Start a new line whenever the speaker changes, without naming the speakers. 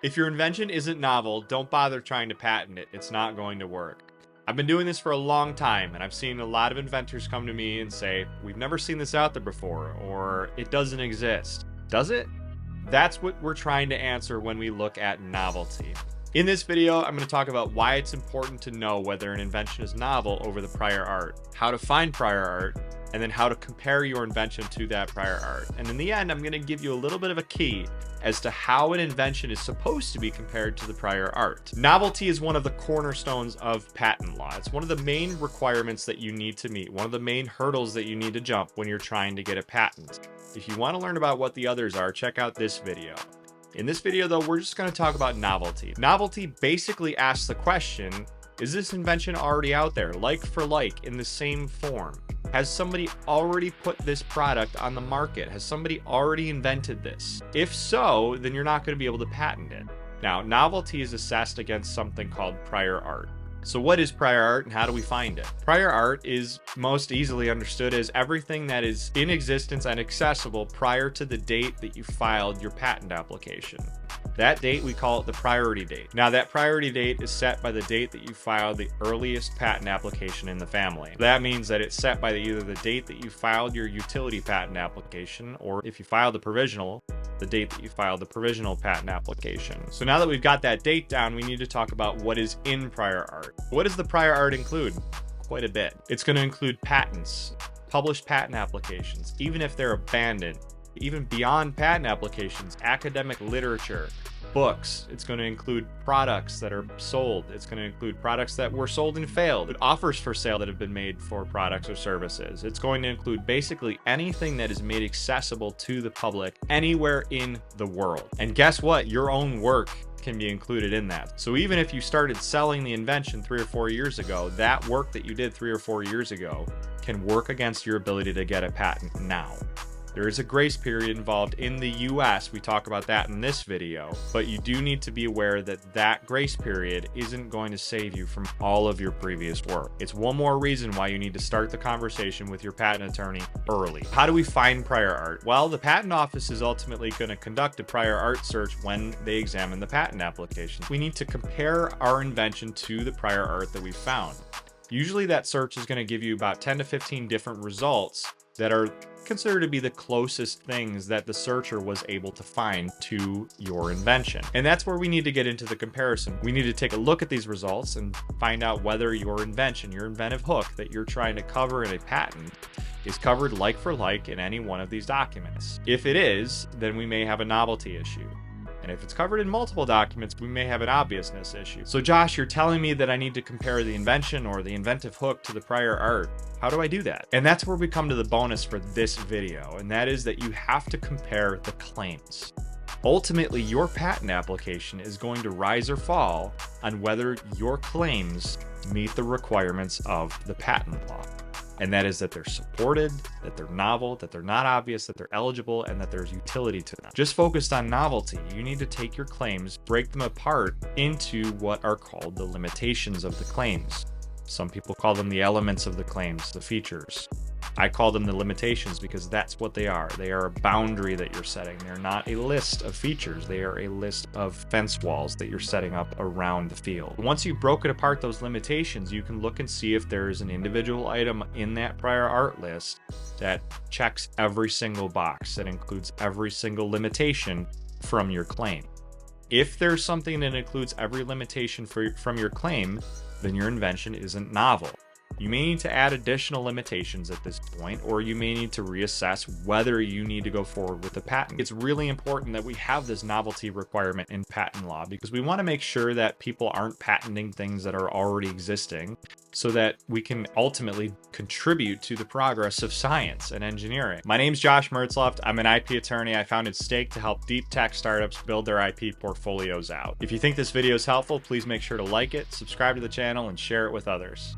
If your invention isn't novel, don't bother trying to patent it. It's not going to work. I've been doing this for a long time, and I've seen a lot of inventors come to me and say, we've never seen this out there before, or it doesn't exist. Does it? That's what we're trying to answer when we look at novelty. In this video, I'm going to talk about why it's important to know whether an invention is novel over the prior art, how to find prior art, and then how to compare your invention to that prior art. And in the end, I'm going to give you a little bit of a key as to how an invention is supposed to be compared to the prior art. Novelty is one of the cornerstones of patent law. It's one of the main requirements that you need to meet, one of the main hurdles that you need to jump when you're trying to get a patent. If you want to learn about what the others are, check out this video. In this video, though, we're just going to talk about novelty. Novelty basically asks the question, is this invention already out there, like for like, in the same form? Has somebody already put this product on the market? Has somebody already invented this? If so, then you're not going to be able to patent it. Now, novelty is assessed against something called prior art. So what is prior art and how do we find it? Prior art is most easily understood as everything that is in existence and accessible prior to the date that you filed your patent application. That date, we call it the priority date. Now, that priority date is set by the date that you filed the earliest patent application in the family. That means that it's set by either the date that you filed your utility patent application, or if you filed the provisional, the date that you filed the provisional patent application. So now that we've got that date down, we need to talk about what is in prior art. What does the prior art include? Quite a bit. It's going to include patents, published patent applications, even if they're abandoned, even beyond patent applications, academic literature, books. It's going to include products that are sold. It's going to include products that were sold and failed, offers for sale that have been made for products or services. It's going to include basically anything that is made accessible to the public anywhere in the world. And guess what? Your own work can be included in that. So even if you started selling the invention 3 or 4 years ago, that work that you did 3 or 4 years ago can work against your ability to get a patent now. There is a grace period involved in the US. We talk about that in this video, but you do need to be aware that that grace period isn't going to save you from all of your previous work. It's one more reason why you need to start the conversation with your patent attorney early. How do we find prior art? Well, the patent office is ultimately going to conduct a prior art search when they examine the patent application. We need to compare our invention to the prior art that we found. Usually that search is going to give you about 10 to 15 different results that are considered to be the closest things that the searcher was able to find to your invention. And that's where we need to get into the comparison. We need to take a look at these results and find out whether your invention, your inventive hook that you're trying to cover in a patent, is covered like for like in any one of these documents. If it is, then we may have a novelty issue. And if it's covered in multiple documents, we may have an obviousness issue. So Josh, you're telling me that I need to compare the invention or the inventive hook to the prior art. How do I do that? And that's where we come to the bonus for this video, and that is that you have to compare the claims. Ultimately, your patent application is going to rise or fall on whether your claims meet the requirements of the patent law. And that is that they're supported, that they're novel, that they're not obvious, that they're eligible, and that there's utility to them. Just focused on novelty, you need to take your claims, break them apart into what are called the limitations of the claims. Some people call them the elements of the claims, the features. I call them the limitations because that's what they are. They are a boundary that you're setting. They're not a list of features. They are a list of fence walls that you're setting up around the field. Once you've broken apart those limitations, you can look and see if there is an individual item in that prior art list that checks every single box, that includes every single limitation from your claim. If there's something that includes every limitation from your claim, then your invention isn't novel. You may need to add additional limitations at this point, or you may need to reassess whether you need to go forward with the patent. It's really important that we have this novelty requirement in patent law because we want to make sure that people aren't patenting things that are already existing so that we can ultimately contribute to the progress of science and engineering. My name's Josh Mertzloff. I'm an IP attorney. I founded Stake to help deep tech startups build their IP portfolios out. If you think this video is helpful, please make sure to like it, subscribe to the channel, and share it with others.